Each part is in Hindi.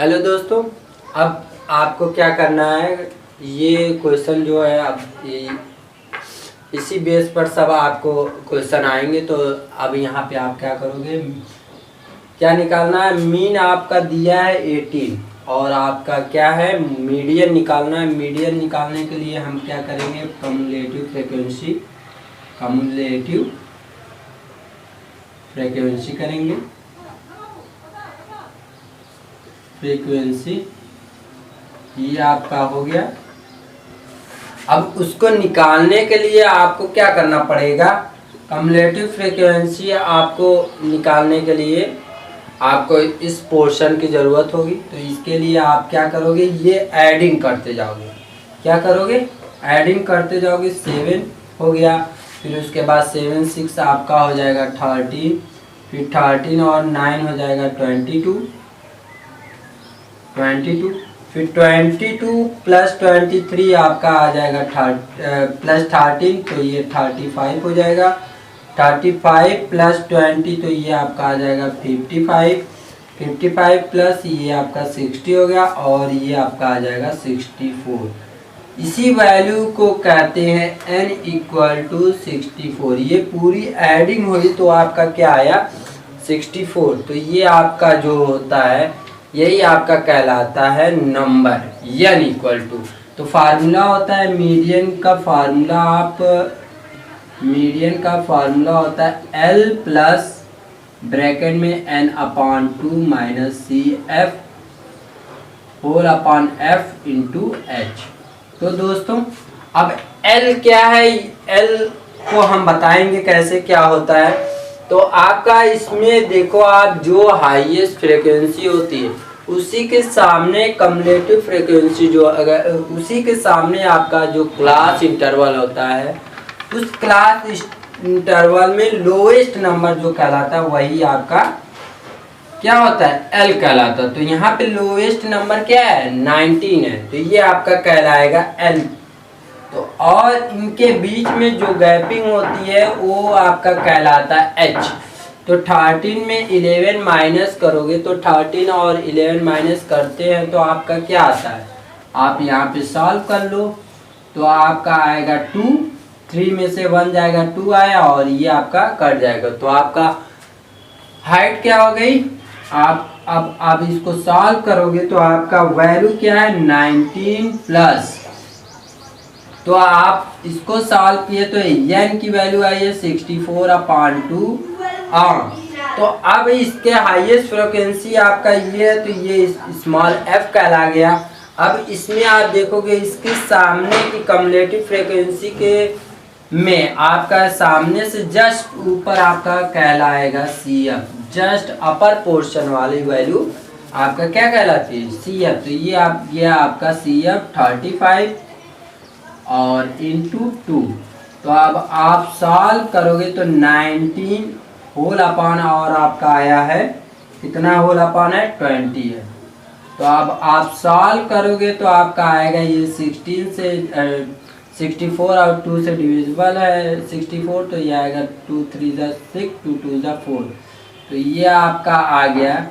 हेलो दोस्तों, अब आपको क्या करना है, ये क्वेश्चन जो है अब इसी बेस पर सब आपको क्वेश्चन आएंगे। तो अब यहाँ पे आप क्या करोगे, क्या निकालना है, मीन आपका दिया है 18 और आपका क्या है मीडियन निकालना है। मीडियन निकालने के लिए हम क्या करेंगे, कम्युलेटिव फ्रीक्वेंसी करेंगे। फ्रीक्वेंसी ये आपका हो गया। अब उसको निकालने के लिए आपको क्या करना पड़ेगा, कम्युलेटिव फ्रीक्वेंसी आपको निकालने के लिए आपको इस पोर्शन की ज़रूरत होगी। तो इसके लिए आप क्या करोगे, ये एडिंग करते जाओगे। क्या करोगे, एडिंग करते जाओगे। 7 हो गया, फिर उसके बाद 7 6 आपका हो जाएगा 13, फिर 13 और 9 हो जाएगा 22, फिर 22 प्लस 23 आपका आ जाएगा प्लस 13, तो ये 35 हो जाएगा। 35 प्लस 20 तो ये आपका आ जाएगा 55 प्लस ये आपका 60 हो गया और ये आपका आ जाएगा 64। इसी वैल्यू को कहते हैं n = 64। ये पूरी एडिंग हुई तो आपका क्या आया 64। तो ये आपका जो होता है यही आपका कहलाता है नंबर n = तो फार्मूला होता है मीडियन का फार्मूला होता है L प्लस ब्रैकेट में n/2 - CF whole upon F × H। तो दोस्तों अब L क्या है, L को हम बताएंगे कैसे क्या होता है। तो आपका इसमें देखो, आप जो हाईएस्ट फ्रीक्वेंसी होती है उसी के सामने कम्युलेटिव फ्रीक्वेंसी जो अगर उसी के सामने आपका जो क्लास इंटरवल होता है, उस क्लास इंटरवल में लोएस्ट नंबर जो कहलाता है वही आपका क्या होता है, L कहलाता है। तो यहाँ पे लोएस्ट नंबर क्या है 19 है, तो ये आपका कहलाएगा L। तो और इनके बीच में जो गैपिंग होती है वो आपका कहलाता है H। तो 13 में 11 माइनस करोगे तो 13 और 11 माइनस करते हैं तो आपका क्या आता है, आप यहाँ पे सॉल्व कर लो तो आपका आएगा 2। 3 में से 1 जाएगा 2 आया और ये आपका कट जाएगा। तो आपका हाइट क्या हो गई, आप इसको सॉल्व करोगे तो आपका वैल्यू क्या है 19 प्लस, तो आप इसको सॉल्व किए तो n की वैल्यू आई है 64/2। तो अब इसके हाईएस्ट फ्रीक्वेंसी आपका ये है, तो ये स्मॉल f कहला गया। अब इसमें आप देखोगे इसके सामने की कम्युलेटिव फ्रीक्वेंसी के में आपका सामने से जस्ट ऊपर आपका कहलाएगा CF। जस्ट अपर पोर्शन वाली वैल्यू आपका क्या कहलाती है CF। तो ये आपका CF 35 और इंटू 2। तो अब आप सॉल्व करोगे तो 19 होल अपॉन और आपका आया है कितना होल अपॉन है 20 है। तो अब आप सॉल्व करोगे तो आपका आएगा ये 16 से 64 और 2 से डिविजिबल है 64, तो ये आएगा 2 3 6 2 2 4। तो ये आपका आ गया,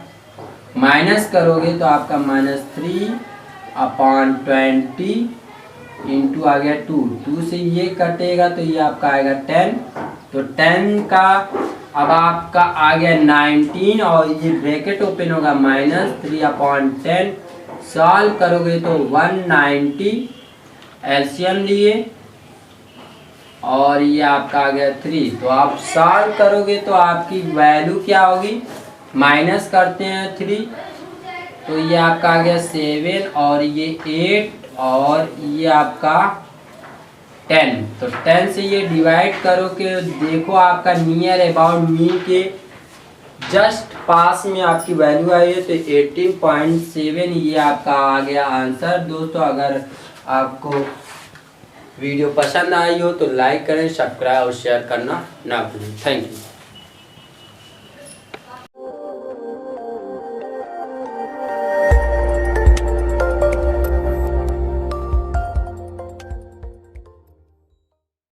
माइनस करोगे तो आपका -3/20 इंटू आ गया 2 से ये कटेगा तो ये आपका आएगा 10। तो 10 का अब आपका आ गया 19 और ये ब्रैकेट ओपन होगा -3/10। सॉल्व करोगे तो 190 एलसीएम लिए और ये आपका आ गया 3। तो आप सॉल्व करोगे तो आपकी वैल्यू क्या होगी, माइनस करते हैं 3 तो ये आपका आ गया 7 और ये 8 और ये आपका 10। तो 10 से ये डिवाइड करो के देखो आपका नियर अबाउट मीन के जस्ट पास में आपकी वैल्यू आई है तो 18.7 ये आपका आ गया आंसर। दोस्तों अगर आपको वीडियो पसंद आई हो तो लाइक करें, सब्सक्राइब और शेयर करना ना भूलें। Thank you.